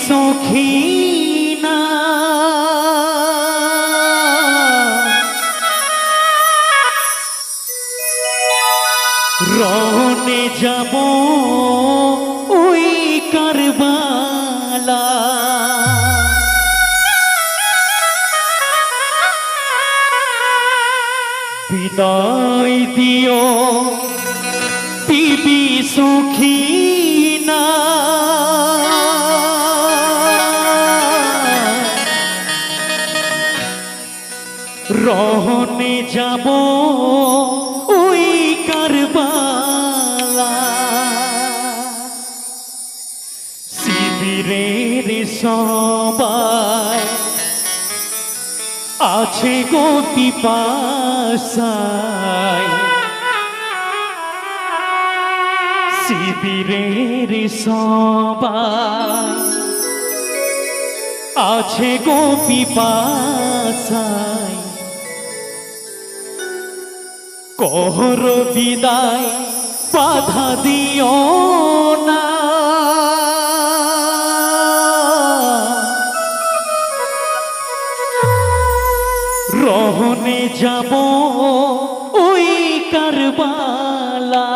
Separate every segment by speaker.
Speaker 1: সখিনা রনে যাব ওই কারবালা বিদায় দিও বিবি সখিনা রহনে যাব ওই কারবালা শিবিরের সবাই আছে গো পিপাসায় শিবিরের সবাই আছে গো পিপাসায় কোহর বিদায় বাধা দিও না রহনে যাব ওই কারবালা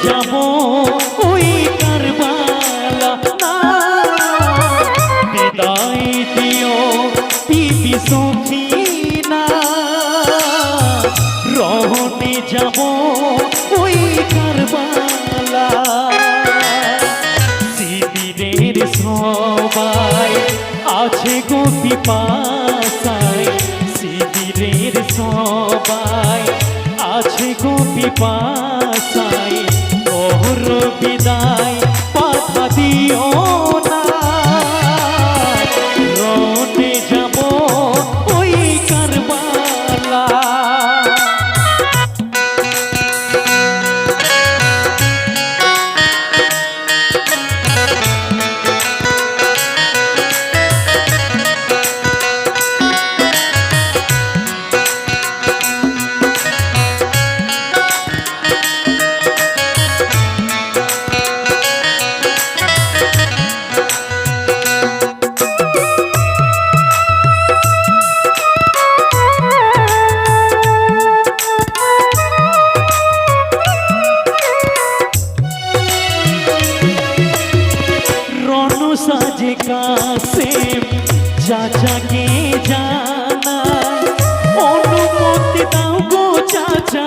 Speaker 1: যাব ওই কারবালা না বিদায় দিও বিবি সখিনা রহনে যাব ওই কারবালা শিবিরের সবাই আছে গো পিপাসায় শিবিরের সবাই আছে গো পিপাসায় ওর বিদায় বাধা দিও না রনে যাব ওই কারবালা সাজে কাসেম চাচাকে জানা অনুমতি দাও গো চাচা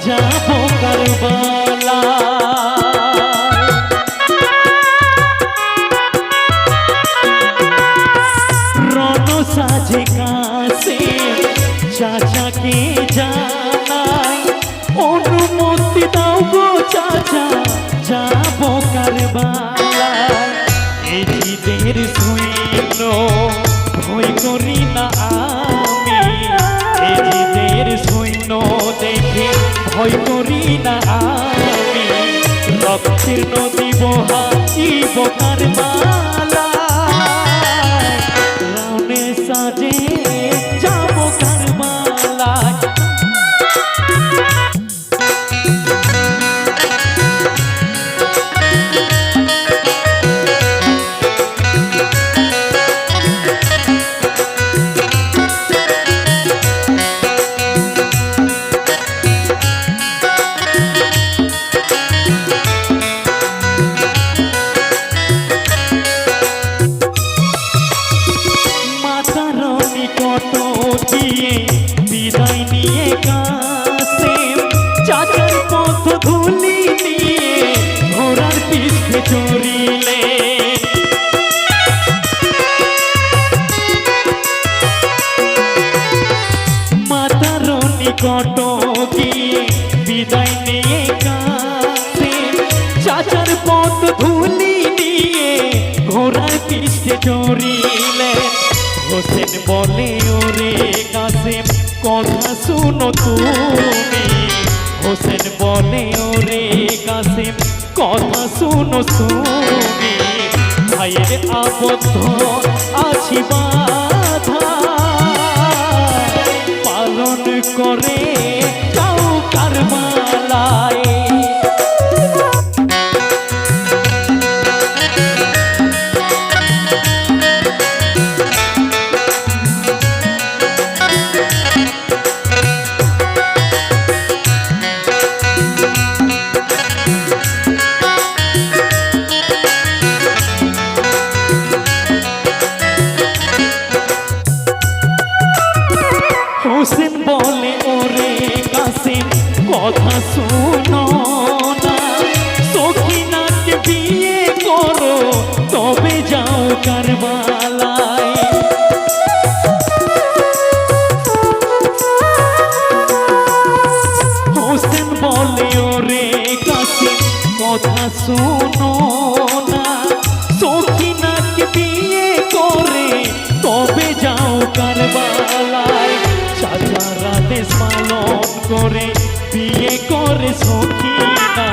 Speaker 1: যাব কারবালা রণ সাজে কাসেম চাচাকে জানাই অনুমতি দাও গো চাচা যাব কারবালা এজিদের সৈন্য ভয় করি না আমি এজিদের সৈন্য দেখে ভয় করি না আমি রক্তের নদী বহাইব কারবালা রনে সাজে যাব কারবালা নিয়ে কাসেম চাচার পথ ধুলি নিয়ে ঘোড়ার পিঠে চড়িলেন। হোসেন বলে ওরে কাসেম কথা শুনো তুমি, হোসেন বলে ওরে কাসেম কথা শুনো তুমি, ভাইয়ের আবদ্ধ আছি বাধা পালন করে যাও কারবালায়। হোসেন বলে ওরে কাসেম কথা শুনো না, সখিনাকে বিয়ে করো তবে যাও কারবালায়। হোসেন বলে ওরে কাসেম কথা শুনো না, সখিনাকে বিয়ে করে তবে যাও কারবালায়। চাচার আদেশ পালন করে বিয়ে করে সখিনা,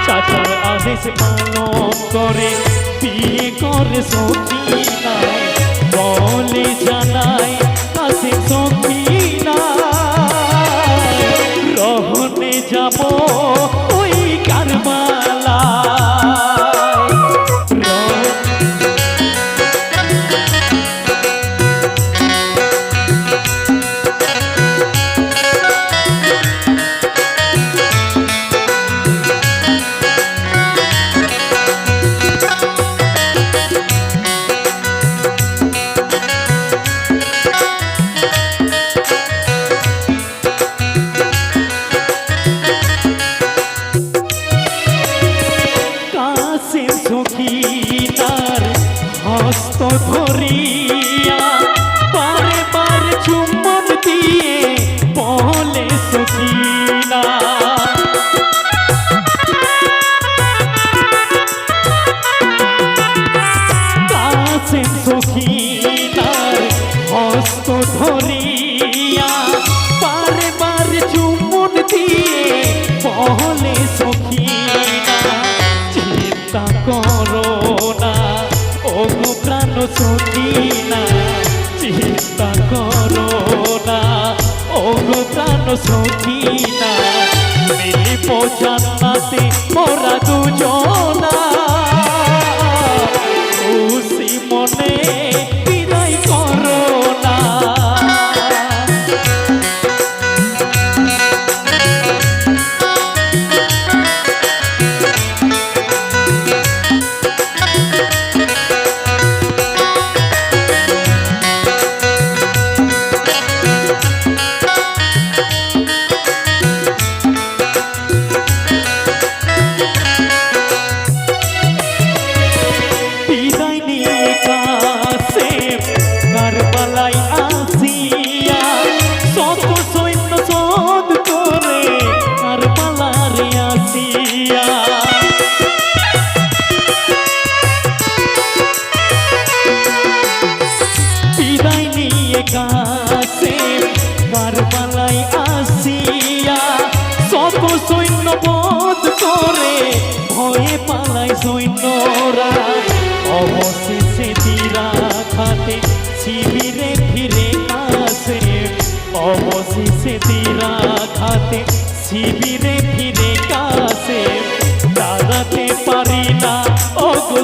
Speaker 1: চাচার আদেশ পালন করে বিয়ে করে সখিনা, বলে জানাই কাসেম সখিনা রহনে যাব ওই কারবালায়। সখিনার হস্ত ধরিয়া বারে বারে চুম্বন দিয়ে বলে সখিনা, কাসেম সখিনার হস্ত ধরিয়া বারে বারে চুম্বন দিয়ে বলে সখিনা, চিন্তা করো না ও গো প্রাণ সখিনা, চিন্তা করো না ও গো প্রাণ সখিনা, মিলিব জান্নাতে মোরা দুজনা, খুশি মনে বিদায় করো না। কাসেম কারবালায় আসিয়া শত সৈন্য বধ করে ভয়ে পালায় সৈন্যরা, অবশেষে তীরা খাতে শিবিরে ফিরে কাসেম, অবশেষে তীরা খাতে শিবিরে ফিরে কাসেম, দাঁড়াতে পারি না ও গো